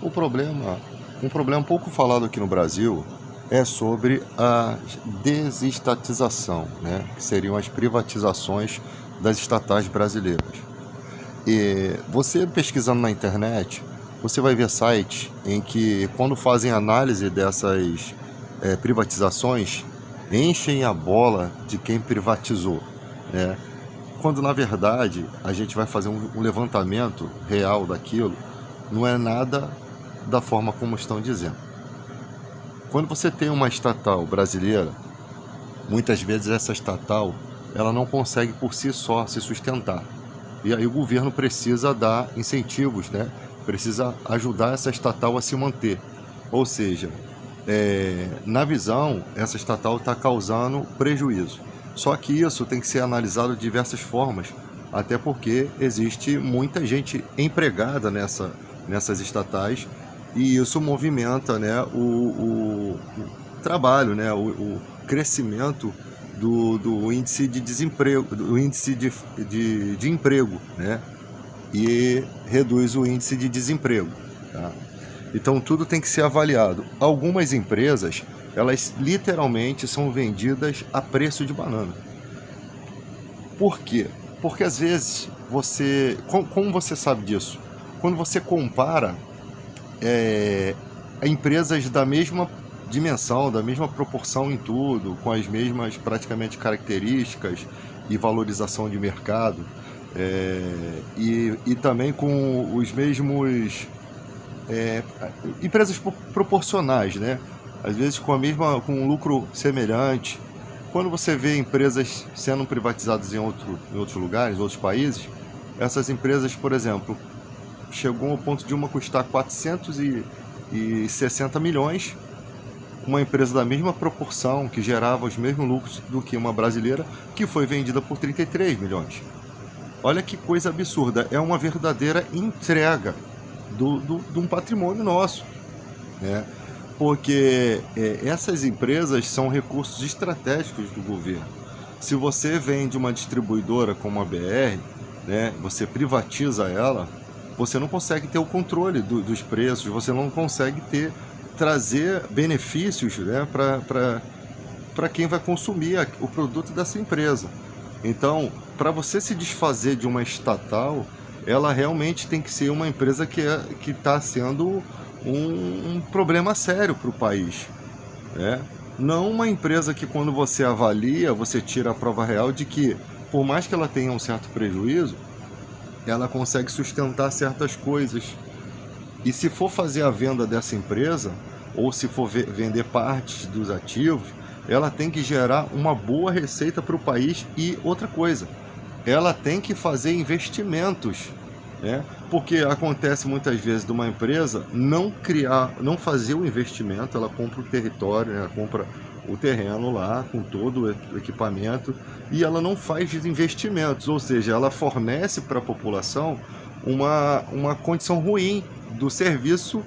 O problema, um problema pouco falado aqui no Brasil é sobre a desestatização, né? Que seriam as privatizações das estatais brasileiras. E você pesquisando na internet, você vai ver sites em que, quando fazem análise dessas privatizações, enchem a bola de quem privatizou, né? Quando na verdade a gente vai fazer um levantamento real daquilo, não é nada da forma como estão dizendo. Quando você tem uma estatal brasileira, muitas vezes essa estatal ela não consegue por si só se sustentar. E aí o governo precisa dar incentivos, né? Precisa ajudar essa estatal a se manter. Ou seja, na visão, essa estatal está causando prejuízo. Só que isso tem que ser analisado de diversas formas, até porque existe muita gente empregada nessas estatais e isso movimenta, né, o trabalho, né, o crescimento do índice de desemprego, do índice de emprego, né, e reduz o índice de desemprego. Tá? Então tudo tem que ser avaliado. Algumas empresas, elas literalmente são vendidas a preço de banana. Por quê? Porque às vezes você, como você sabe disso? Quando você compara empresas da mesma dimensão, da mesma proporção em tudo, com as mesmas praticamente características e valorização de mercado, e também com os mesmos empresas proporcionais, né? Às vezes com um lucro semelhante. Quando você vê empresas sendo privatizadas em outros lugares, outros países, essas empresas, por exemplo, chegou ao ponto de uma custar 460 milhões, uma empresa da mesma proporção, que gerava os mesmos lucros do que uma brasileira, que foi vendida por 33 milhões. Olha que coisa absurda, é uma verdadeira entrega de um patrimônio nosso, né? Porque essas empresas são recursos estratégicos do governo. Se você vende uma distribuidora como a BR, né, você privatiza ela, você não consegue ter o controle dos preços, você não consegue trazer benefícios, né, para quem vai consumir o produto dessa empresa. Então, para você se desfazer de uma estatal, ela realmente tem que ser uma empresa que está sendo um problema sério para o país, né? Não uma empresa que, quando você avalia, você tira a prova real de que, por mais que ela tenha um certo prejuízo, ela consegue sustentar certas coisas. E se for fazer a venda dessa empresa, ou se for vender partes dos ativos, ela tem que gerar uma boa receita para o país. E outra coisa, ela tem que fazer investimentos, né? Porque acontece muitas vezes de uma empresa não fazer o investimento, ela compra o território, né? Ela compra o terreno lá com todo o equipamento e ela não faz investimentos, ou seja, ela fornece para a população uma condição ruim do serviço,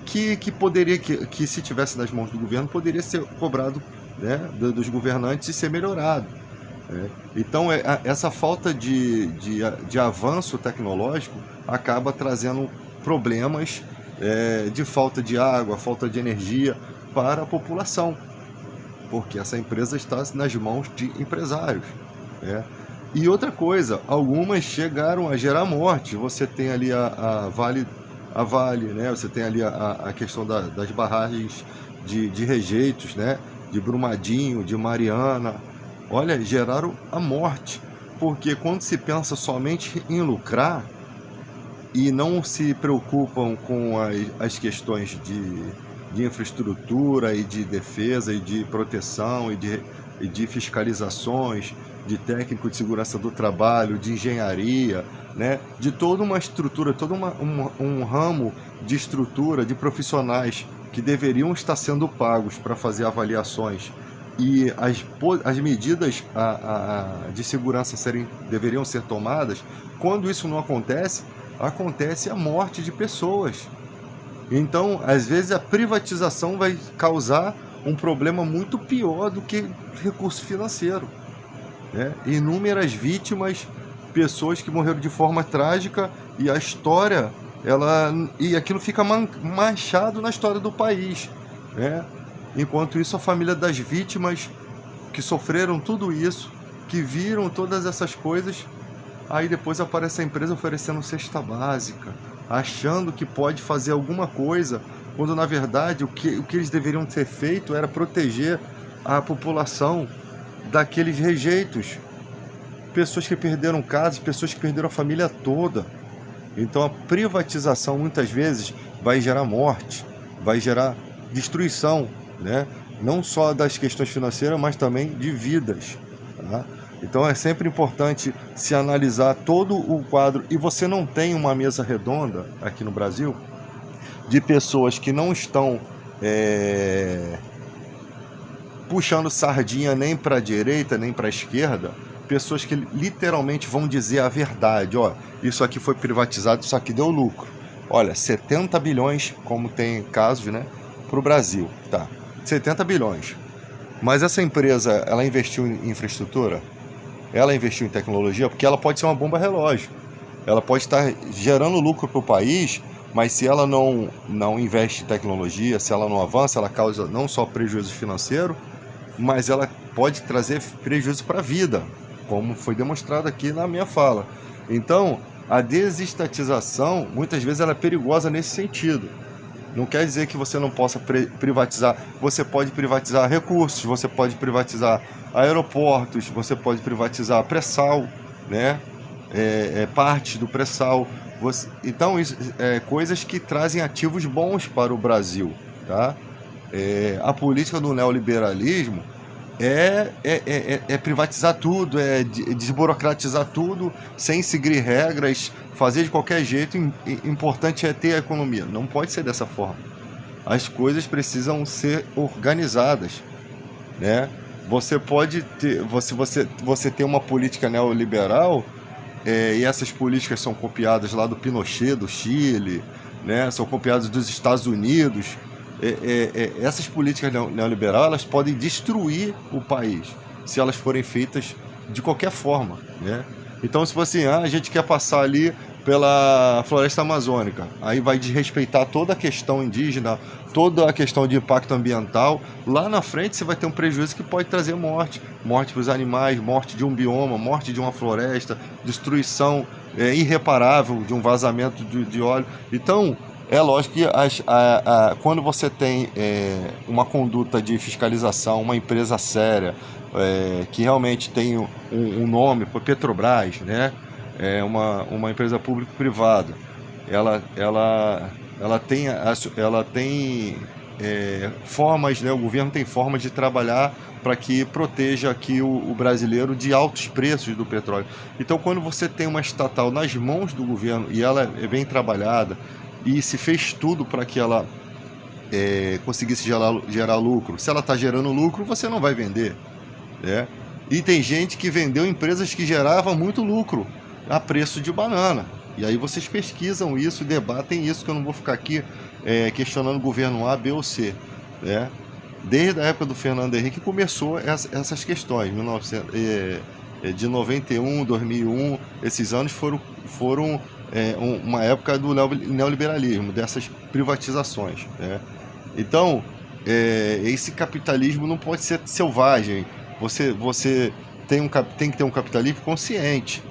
que poderia, que se tivesse nas mãos do governo, poderia ser cobrado, né, dos governantes e ser melhorado. Então, essa falta de avanço tecnológico acaba trazendo problemas de falta de água, falta de energia para a população, porque essa empresa está nas mãos de empresários, né? E outra coisa, algumas chegaram a gerar morte. Você tem ali a Vale, né? Você tem ali a questão das barragens de rejeitos, né? De Brumadinho, de Mariana. Olha, geraram a morte, porque quando se pensa somente em lucrar e não se preocupam com as questões de infraestrutura e de defesa e de proteção e de fiscalizações, de técnico de segurança do trabalho, de engenharia, né? De toda uma estrutura, um ramo de estrutura, de profissionais que deveriam estar sendo pagos para fazer avaliações, e as medidas de segurança deveriam ser tomadas. Quando isso não acontece, acontece a morte de pessoas. Então, às vezes, a privatização vai causar um problema muito pior do que recurso financeiro, né? Inúmeras vítimas, pessoas que morreram de forma trágica, e a história e aquilo fica manchado na história do país, né? Enquanto isso, a família das vítimas que sofreram tudo isso, que viram todas essas coisas, aí depois aparece a empresa oferecendo cesta básica, achando que pode fazer alguma coisa, quando na verdade o que eles deveriam ter feito era proteger a população daqueles rejeitos, pessoas que perderam casas, pessoas que perderam a família toda. Então a privatização muitas vezes vai gerar morte, vai gerar destruição, né? Não só das questões financeiras, mas também de vidas, tá? Então é sempre importante se analisar todo o quadro. E você não tem uma mesa redonda aqui no Brasil de pessoas que não estão puxando sardinha nem para a direita nem para a esquerda, pessoas que literalmente vão dizer a verdade. Ó, isso aqui foi privatizado, isso aqui deu lucro. Olha, 70 bilhões, como tem casos, né, para o Brasil, tá? 70 bilhões. Mas essa empresa, ela investiu em infraestrutura? Ela investiu em tecnologia? Porque ela pode ser uma bomba relógio. Ela pode estar gerando lucro para o país, mas se ela não investe em tecnologia, se ela não avança, ela causa não só prejuízo financeiro, mas ela pode trazer prejuízo para a vida, como foi demonstrado aqui na minha fala. Então, a desestatização, muitas vezes, ela é perigosa nesse sentido. Não quer dizer que você não possa privatizar. Você pode privatizar recursos, você pode privatizar aeroportos, você pode privatizar pré-sal, né? Parte do pré-sal. Então, isso, coisas que trazem ativos bons para o Brasil, tá? A política do neoliberalismo é privatizar tudo, é desburocratizar tudo, sem seguir regras, fazer de qualquer jeito. Importante é ter a economia. Não pode ser dessa forma. As coisas precisam ser organizadas, né? Você pode ter, você tem uma política neoliberal, e essas políticas são copiadas lá do Pinochet, do Chile, né? São copiadas dos Estados Unidos. Essas políticas neoliberais, elas podem destruir o país se elas forem feitas de qualquer forma, né? Então, se for assim, a gente quer passar ali pela floresta amazônica, aí vai desrespeitar toda a questão indígena, toda a questão de impacto ambiental. Lá na frente você vai ter um prejuízo que pode trazer morte para os animais, morte de um bioma, morte de uma floresta, destruição irreparável de um vazamento de óleo. Então, é lógico que quando você tem uma conduta de fiscalização, uma empresa séria, que realmente tem um nome, Petrobras, né? Uma empresa público-privada, ela tem formas, né? O governo tem formas de trabalhar para que proteja aqui o brasileiro de altos preços do petróleo. Então, quando você tem uma estatal nas mãos do governo e ela é bem trabalhada, e se fez tudo para que ela conseguisse gerar lucro. Se ela está gerando lucro, você não vai vender, né? E tem gente que vendeu empresas que geravam muito lucro a preço de banana. E aí vocês pesquisam isso, debatem isso, que eu não vou ficar aqui questionando o governo A, B ou C, né? Desde a época do Fernando Henrique começou essas questões, de 91, 2001, esses anos foram uma época do neoliberalismo, dessas privatizações, né? Então, esse capitalismo não pode ser selvagem. Você tem que ter um capitalismo consciente,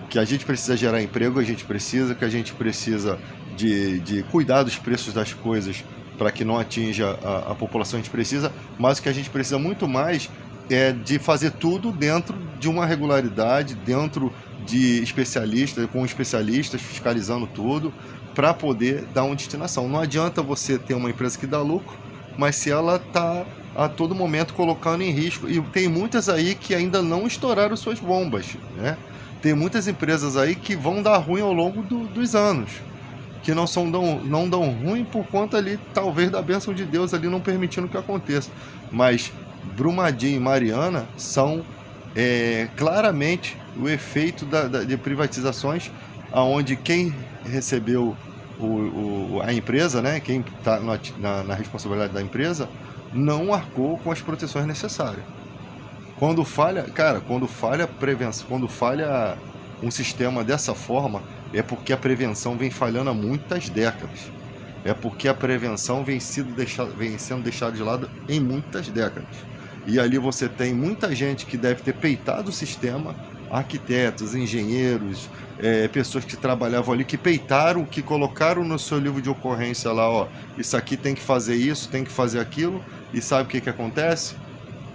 que a gente precisa gerar emprego, que a gente precisa de cuidar dos preços das coisas para que não atinja a população. A gente precisa, mas o que a gente precisa muito mais é de fazer tudo dentro de uma regularidade, dentro de especialistas, com especialistas fiscalizando tudo, para poder dar uma destinação. Não adianta você ter uma empresa que dá lucro, mas se ela está a todo momento colocando em risco, e tem muitas aí que ainda não estouraram suas bombas, né? Tem muitas empresas aí que vão dar ruim ao longo dos anos, que não dão ruim por conta ali, talvez, da bênção de Deus ali não permitindo que aconteça. Mas Brumadinho e Mariana são claramente o efeito de privatizações, aonde quem recebeu a empresa, né, quem está na responsabilidade da empresa, não arcou com as proteções necessárias. Quando falha a prevenção, quando falha um sistema dessa forma, é porque a prevenção vem falhando há muitas décadas. É porque a prevenção vem sendo deixada de lado em muitas décadas. E ali você tem muita gente que deve ter peitado o sistema, arquitetos, engenheiros, pessoas que trabalhavam ali, que peitaram, que colocaram no seu livro de ocorrência lá, ó, isso aqui tem que fazer isso, tem que fazer aquilo, e sabe o que acontece?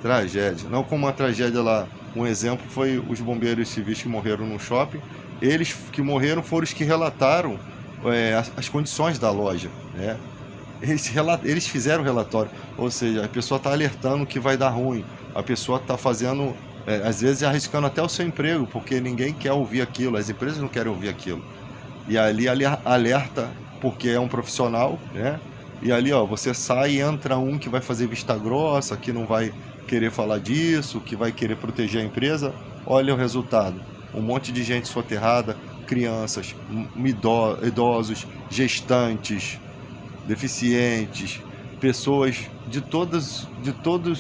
Tragédia. Não como uma tragédia lá, um exemplo foi os bombeiros civis que morreram no shopping. Eles que morreram foram os que relataram as condições da loja, né? Eles fizeram o relatório, ou seja, a pessoa está alertando que vai dar ruim, a pessoa está fazendo, às vezes arriscando até o seu emprego, porque ninguém quer ouvir aquilo, as empresas não querem ouvir aquilo. E ali alerta porque é um profissional, né? E ali, ó, você sai e entra um que vai fazer vista grossa, que não vai querer falar disso, que vai querer proteger a empresa. Olha o resultado, um monte de gente soterrada, crianças, idosos, gestantes, deficientes, pessoas de todo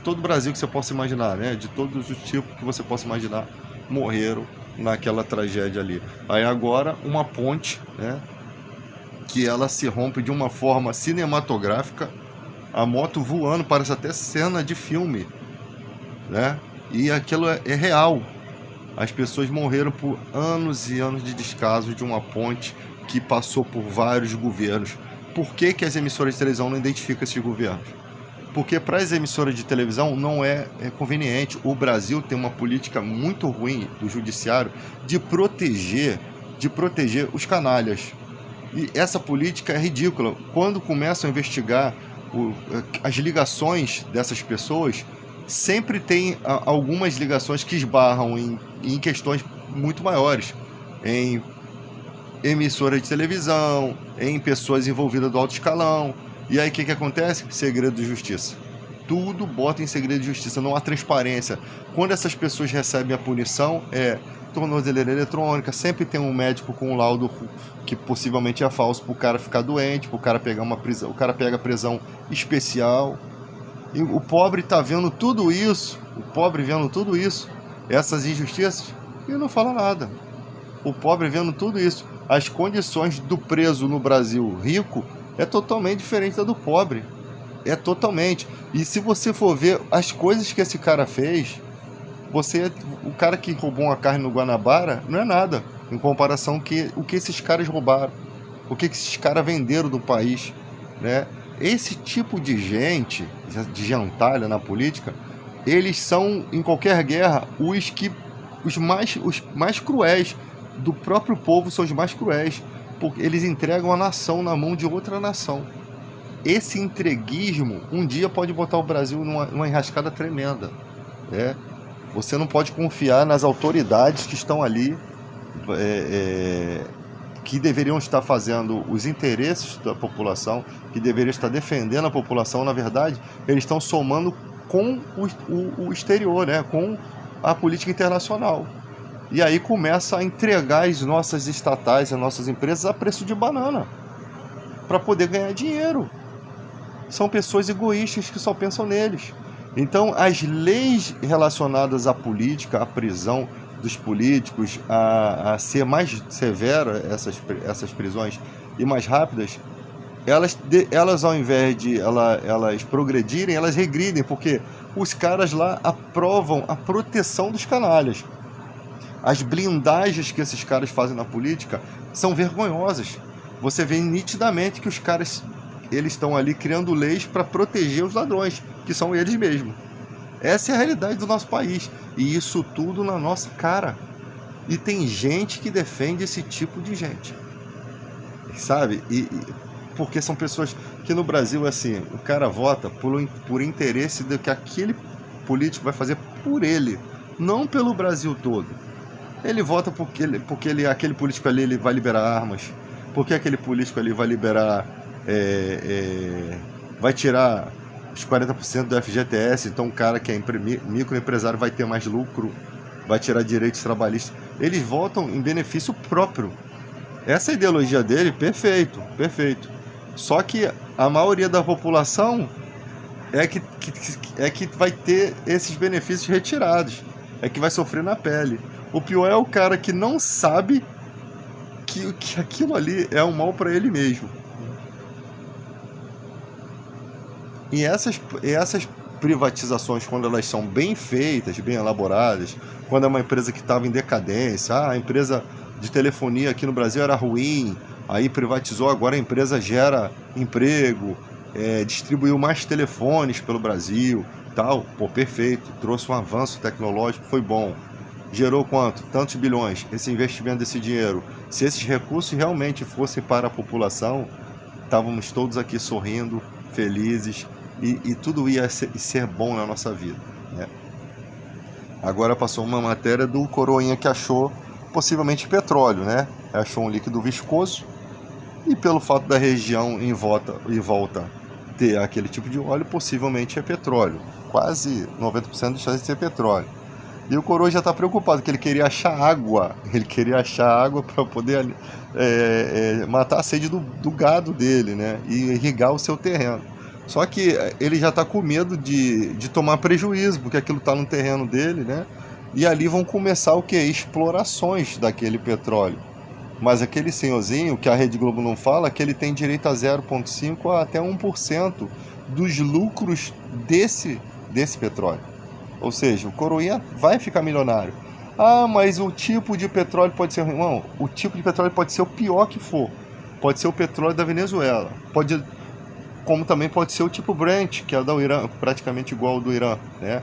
o Brasil que você possa imaginar, né? De todos os tipos que você possa imaginar, morreram naquela tragédia ali. Aí agora uma ponte, né? Que ela se rompe de uma forma cinematográfica, a moto voando, parece até cena de filme, né? E aquilo é real. As pessoas morreram por anos e anos de descaso de uma ponte que passou por vários governos. Por que as emissoras de televisão não identificam esses governos? Porque para as emissoras de televisão não é conveniente. O Brasil tem uma política muito ruim do judiciário de proteger os canalhas. E essa política é ridícula. Quando começam a investigar as ligações dessas pessoas, sempre tem algumas ligações que esbarram em questões muito maiores, em emissora de televisão, em pessoas envolvidas do alto escalão. E aí o que acontece? Segredo de justiça. Tudo bota em segredo de justiça, não há transparência. Quando essas pessoas recebem a punição, tornozeleira eletrônica, sempre tem um médico com um laudo que possivelmente é falso para o cara ficar doente, para o cara pegar uma prisão, o cara pega prisão especial. E o pobre está vendo tudo isso, essas injustiças, e não fala nada. O pobre vendo tudo isso. As condições do preso no Brasil rico é totalmente diferente da do pobre. É totalmente. E se você for ver as coisas que esse cara fez, o cara que roubou uma carne no Guanabara não é nada em comparação com o que esses caras roubaram, o que esses caras venderam do país, né? Esse tipo de gente, de gentalha na política, eles são, em qualquer guerra, os mais cruéis do próprio povo, são os mais cruéis, porque eles entregam a nação na mão de outra nação. Esse entreguismo um dia pode botar o Brasil numa enrascada tremenda, né? Você não pode confiar nas autoridades que estão ali, que deveriam estar fazendo os interesses da população, que deveriam estar defendendo a população. Na verdade, eles estão somando com o exterior, né? Com a política internacional. E aí começa a entregar as nossas estatais, as nossas empresas a preço de banana, para poder ganhar dinheiro. São pessoas egoístas que só pensam neles. Então, as leis relacionadas à política, à prisão dos políticos, a ser mais severa essas prisões e mais rápidas, elas ao invés de elas progredirem, elas regridem, porque os caras lá aprovam a proteção dos canalhas. As blindagens que esses caras fazem na política são vergonhosas. Você vê nitidamente que os caras, eles estão ali criando leis para proteger os ladrões, que são eles mesmos. Essa é a realidade do nosso país. E isso tudo na nossa cara. E tem gente que defende esse tipo de gente. Sabe? Porque são pessoas que no Brasil, assim, o cara vota por interesse do que aquele político vai fazer por ele, não pelo Brasil todo. Ele vota porque aquele político ali ele vai liberar armas, porque aquele político ali vai liberar, vai tirar os 40% do FGTS, então o cara que é microempresário vai ter mais lucro, vai tirar direitos trabalhistas. Eles votam em benefício próprio. Essa ideologia dele, perfeito. Só que a maioria da população é que vai ter esses benefícios retirados, é que vai sofrer na pele. O pior é o cara que não sabe que aquilo ali é um mal para ele mesmo. E essas privatizações, quando elas são bem feitas, bem elaboradas, quando é uma empresa que estava em decadência, a empresa de telefonia aqui no Brasil era ruim, aí privatizou, agora a empresa gera emprego, distribuiu mais telefones pelo Brasil, tal, pô, perfeito, trouxe um avanço tecnológico, foi bom. Gerou quanto? Tantos bilhões. Esse investimento desse dinheiro, se esses recursos realmente fossem para a população, estávamos todos aqui sorrindo, felizes, e tudo ia ser bom na nossa vida, né? Agora passou uma matéria do coroinha que achou possivelmente petróleo, né? Achou um líquido viscoso, e pelo fato da região em volta ter aquele tipo de óleo, possivelmente é petróleo. Quase 90% de chance de ser petróleo. E o coroa já está preocupado, que ele queria achar água. Ele queria achar água para poder matar a sede do gado dele, né? E irrigar o seu terreno. Só que ele já está com medo de tomar prejuízo, porque aquilo está no terreno dele, né? E ali vão começar o quê? Explorações daquele petróleo. Mas aquele senhorzinho, que a Rede Globo não fala, que ele tem direito a 0,5% a até 1% dos lucros desse petróleo. Ou seja, o coroinha vai ficar milionário. Ah, mas o tipo de petróleo pode ser... Irmão, o tipo de petróleo pode ser o pior que for. Pode ser o petróleo da Venezuela. Como também pode ser o tipo Brent, que é do Irã, praticamente igual ao do Irã, né?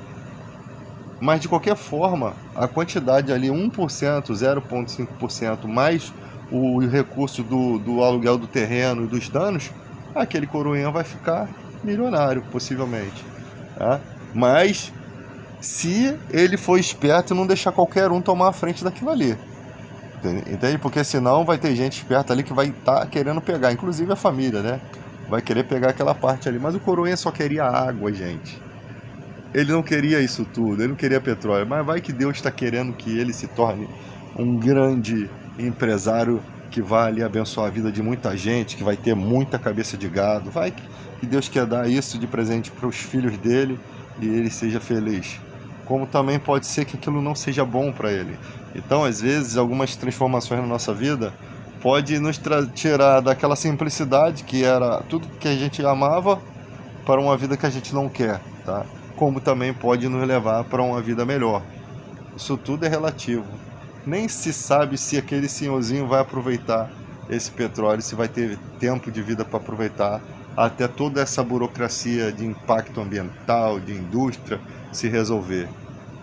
Mas de qualquer forma, a quantidade ali, 1%, 0,5%, mais o recurso do aluguel do terreno e dos danos, aquele coroinha vai ficar milionário, possivelmente, tá? Mas se ele for esperto e não deixar qualquer um tomar a frente daquilo ali, entende? Porque senão vai ter gente esperta ali que vai estar querendo pegar, inclusive a família, né? Vai querer pegar aquela parte ali. Mas o coroinha só queria água, gente. Ele não queria isso tudo, ele não queria petróleo. Mas vai que Deus está querendo que ele se torne um grande empresário que vai ali abençoar a vida de muita gente, que vai ter muita cabeça de gado. Vai que Deus quer dar isso de presente para os filhos dele e ele seja feliz. Como também pode ser que aquilo não seja bom para ele. Então, às vezes, algumas transformações na nossa vida pode nos tirar daquela simplicidade que era tudo que a gente amava para uma vida que a gente não quer, tá? Como também pode nos levar para uma vida melhor. Isso tudo é relativo. Nem se sabe se aquele senhorzinho vai aproveitar esse petróleo, se vai ter tempo de vida para aproveitar, até toda essa burocracia de impacto ambiental, de indústria, se resolver.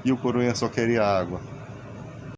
E o coroinha só queria água.